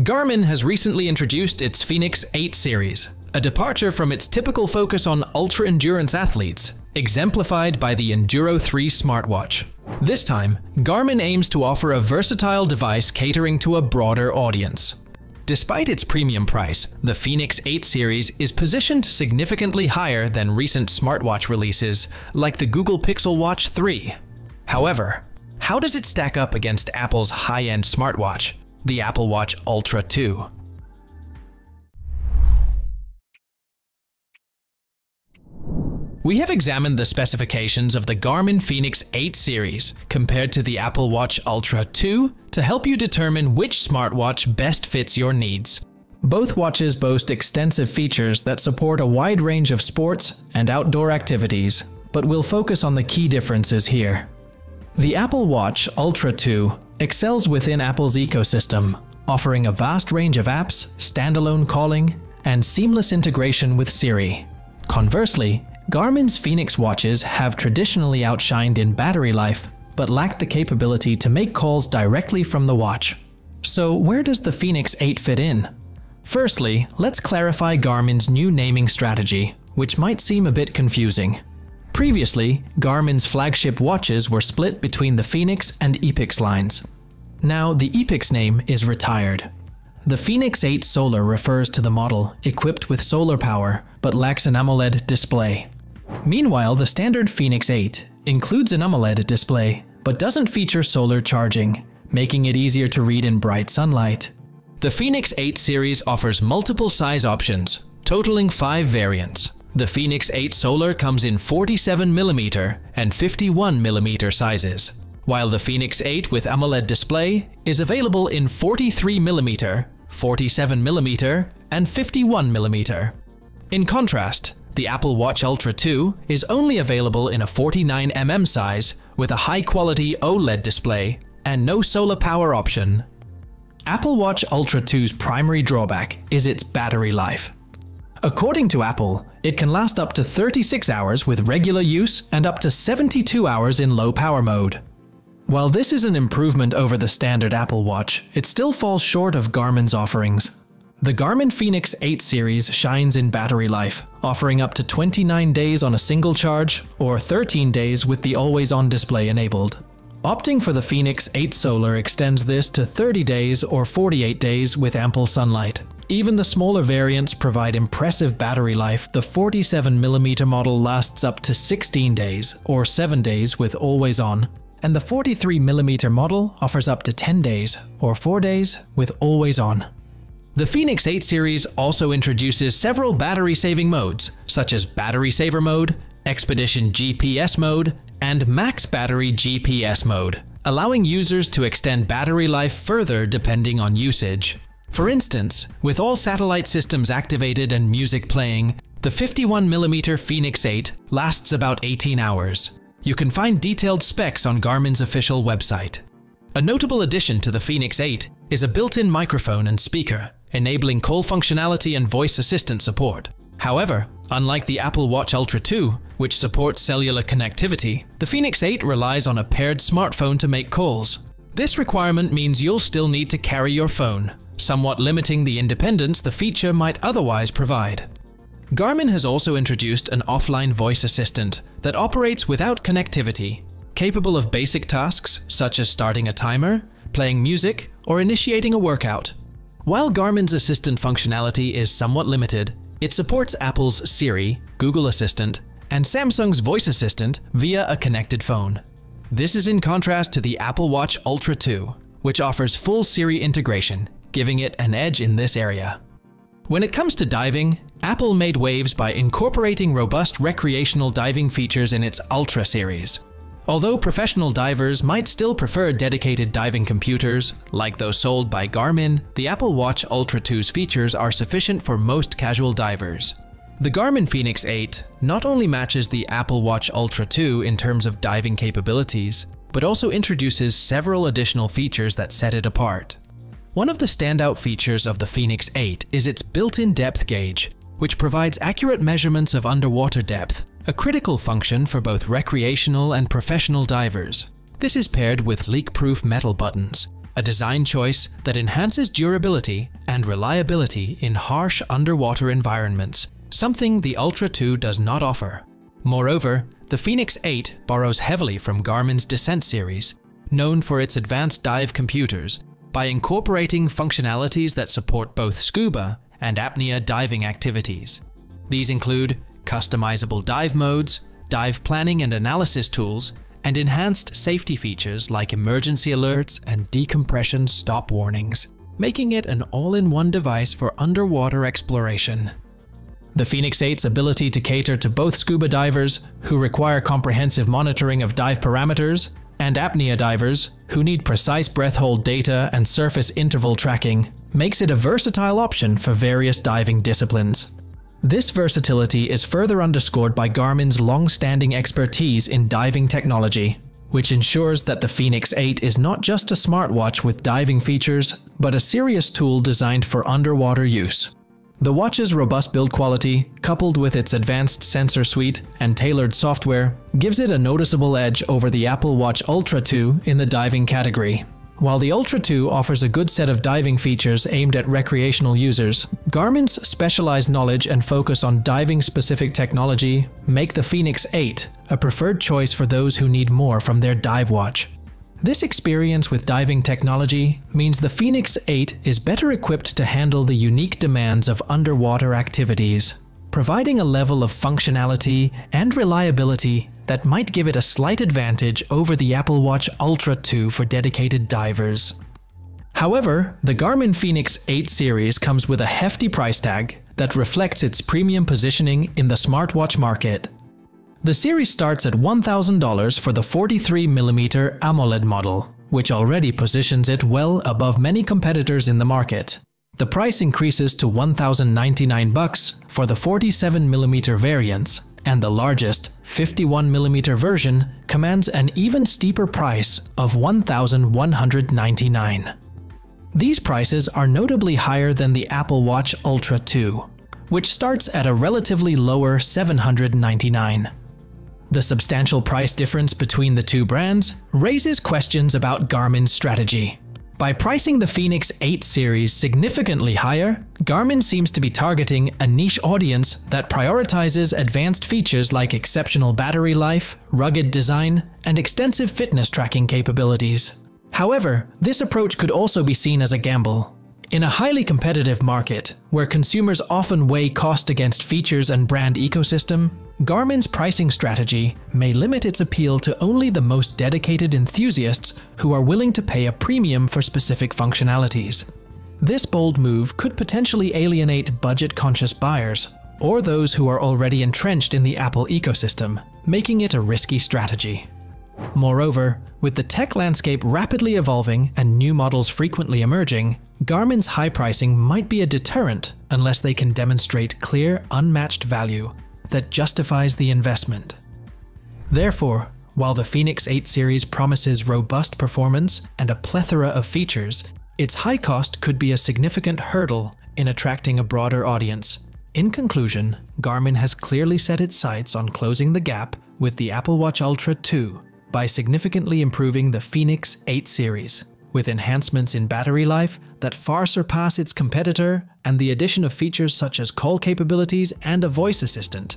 Garmin has recently introduced its Fenix 8 series, a departure from its typical focus on ultra-endurance athletes, exemplified by the Enduro 3 smartwatch. This time, Garmin aims to offer a versatile device catering to a broader audience. Despite its premium price, the Fenix 8 series is positioned significantly higher than recent smartwatch releases like the Google Pixel Watch 3. However, how does it stack up against Apple's high-end smartwatch, the Apple Watch Ultra 2? We have examined the specifications of the Garmin Fenix 8 series compared to the Apple Watch Ultra 2 to help you determine which smartwatch best fits your needs. Both watches boast extensive features that support a wide range of sports and outdoor activities, but we'll focus on the key differences here. The Apple Watch Ultra 2 excels within Apple's ecosystem, offering a vast range of apps, standalone calling, and seamless integration with Siri. Conversely, Garmin's Fenix watches have traditionally outshined in battery life, but lack the capability to make calls directly from the watch. So where does the Fenix 8 fit in? Firstly, let's clarify Garmin's new naming strategy, which might seem a bit confusing. Previously, Garmin's flagship watches were split between the Fenix and Epix lines. Now, the Epix name is retired. The Fenix 8 Solar refers to the model equipped with solar power, but lacks an AMOLED display. Meanwhile, the standard Fenix 8 includes an AMOLED display, but doesn't feature solar charging, making it easier to read in bright sunlight. The Fenix 8 series offers multiple size options, totaling 5 variants. The Fenix 8 Solar comes in 47mm and 51mm sizes, while the Fenix 8 with AMOLED display is available in 43mm, 47mm, and 51mm. In contrast, the Apple Watch Ultra 2 is only available in a 49mm size with a high-quality OLED display and no solar power option. Apple Watch Ultra 2's primary drawback is its battery life. According to Apple, it can last up to 36 hours with regular use and up to 72 hours in low power mode. While this is an improvement over the standard Apple Watch, it still falls short of Garmin's offerings. The Garmin Fenix 8 series shines in battery life, offering up to 29 days on a single charge or 13 days with the always-on display enabled. Opting for the Fenix 8 Solar extends this to 30 days or 48 days with ample sunlight. Even the smaller variants provide impressive battery life. The 47mm model lasts up to 16 days or 7 days with always on, and the 43mm model offers up to 10 days or 4 days with always on. The Fenix 8 series also introduces several battery-saving modes, such as Battery Saver Mode, Expedition GPS Mode, and Max Battery GPS Mode, allowing users to extend battery life further depending on usage. For instance, with all satellite systems activated and music playing, the 51mm Fenix 8 lasts about 18 hours. You can find detailed specs on Garmin's official website. A notable addition to the Fenix 8 is a built-in microphone and speaker, enabling call functionality and voice assistant support. However, unlike the Apple Watch Ultra 2, which supports cellular connectivity, the Fenix 8 relies on a paired smartphone to make calls. This requirement means you'll still need to carry your phone, somewhat limiting the independence the feature might otherwise provide. Garmin has also introduced an offline voice assistant that operates without connectivity, capable of basic tasks such as starting a timer, playing music, or initiating a workout. While Garmin's assistant functionality is somewhat limited, it supports Apple's Siri, Google Assistant, and Samsung's voice assistant via a connected phone. This is in contrast to the Apple Watch Ultra 2, which offers full Siri integration, giving it an edge in this area. When it comes to diving, Apple made waves by incorporating robust recreational diving features in its Ultra series. Although professional divers might still prefer dedicated diving computers, like those sold by Garmin, the Apple Watch Ultra 2's features are sufficient for most casual divers. The Garmin Fenix 8 not only matches the Apple Watch Ultra 2 in terms of diving capabilities, but also introduces several additional features that set it apart. One of the standout features of the Fenix 8 is its built-in depth gauge, which provides accurate measurements of underwater depth, a critical function for both recreational and professional divers. This is paired with leak-proof metal buttons, a design choice that enhances durability and reliability in harsh underwater environments, something the Ultra 2 does not offer. Moreover, the Fenix 8 borrows heavily from Garmin's Descent series, known for its advanced dive computers, by incorporating functionalities that support both scuba and apnea diving activities. These include customizable dive modes, dive planning and analysis tools, and enhanced safety features like emergency alerts and decompression stop warnings, making it an all-in-one device for underwater exploration. The Fenix 8's ability to cater to both scuba divers, who require comprehensive monitoring of dive parameters, and apnea divers, who need precise breath hold data and surface interval tracking, makes it a versatile option for various diving disciplines. This versatility is further underscored by Garmin's long-standing expertise in diving technology, which ensures that the Fenix 8 is not just a smartwatch with diving features, but a serious tool designed for underwater use. The watch's robust build quality, coupled with its advanced sensor suite and tailored software, gives it a noticeable edge over the Apple Watch Ultra 2 in the diving category. While the Ultra 2 offers a good set of diving features aimed at recreational users, Garmin's specialized knowledge and focus on diving-specific technology make the Fenix 8 a preferred choice for those who need more from their dive watch. This experience with diving technology means the Fenix 8 is better equipped to handle the unique demands of underwater activities, providing a level of functionality and reliability that might give it a slight advantage over the Apple Watch Ultra 2 for dedicated divers. However, the Garmin Fenix 8 series comes with a hefty price tag that reflects its premium positioning in the smartwatch market. The series starts at $1,000 for the 43mm AMOLED model, which already positions it well above many competitors in the market. The price increases to $1,099 for the 47mm variants, and the largest 51mm version commands an even steeper price of $1,199. These prices are notably higher than the Apple Watch Ultra 2, which starts at a relatively lower $799. The substantial price difference between the two brands raises questions about Garmin's strategy. By pricing the Fenix 8 series significantly higher, Garmin seems to be targeting a niche audience that prioritizes advanced features like exceptional battery life, rugged design, and extensive fitness tracking capabilities. However, this approach could also be seen as a gamble. In a highly competitive market, where consumers often weigh cost against features and brand ecosystem, Garmin's pricing strategy may limit its appeal to only the most dedicated enthusiasts who are willing to pay a premium for specific functionalities. This bold move could potentially alienate budget-conscious buyers, or those who are already entrenched in the Apple ecosystem, making it a risky strategy. Moreover, with the tech landscape rapidly evolving and new models frequently emerging, Garmin's high pricing might be a deterrent unless they can demonstrate clear, unmatched value that justifies the investment. Therefore, while the Fenix 8 series promises robust performance and a plethora of features, its high cost could be a significant hurdle in attracting a broader audience. In conclusion, Garmin has clearly set its sights on closing the gap with the Apple Watch Ultra 2 by significantly improving the Fenix 8 series, with enhancements in battery life that far surpass its competitor and the addition of features such as call capabilities and a voice assistant.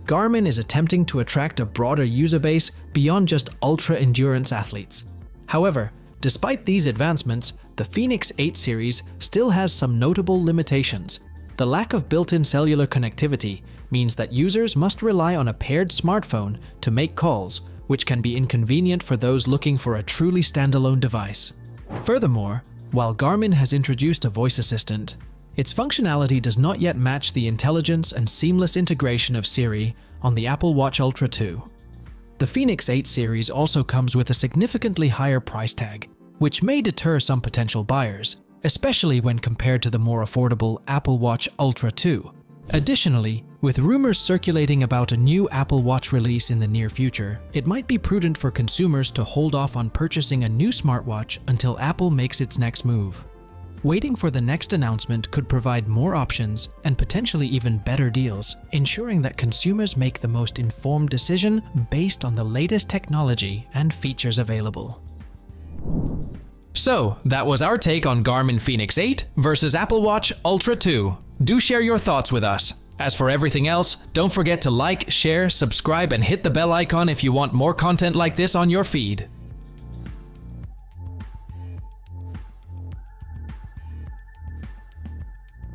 Garmin is attempting to attract a broader user base beyond just ultra-endurance athletes. However, despite these advancements, the Fenix 8 series still has some notable limitations. The lack of built-in cellular connectivity means that users must rely on a paired smartphone to make calls, which can be inconvenient for those looking for a truly standalone device. Furthermore, while Garmin has introduced a voice assistant, its functionality does not yet match the intelligence and seamless integration of Siri on the Apple Watch Ultra 2. The Fenix 8 series also comes with a significantly higher price tag, which may deter some potential buyers, especially when compared to the more affordable Apple Watch Ultra 2. Additionally, with rumors circulating about a new Apple Watch release in the near future, it might be prudent for consumers to hold off on purchasing a new smartwatch until Apple makes its next move. Waiting for the next announcement could provide more options and potentially even better deals, ensuring that consumers make the most informed decision based on the latest technology and features available. So, that was our take on Garmin Fenix 8 versus Apple Watch Ultra 2. Do share your thoughts with us. As for everything else, don't forget to like, share, subscribe, and hit the bell icon if you want more content like this on your feed.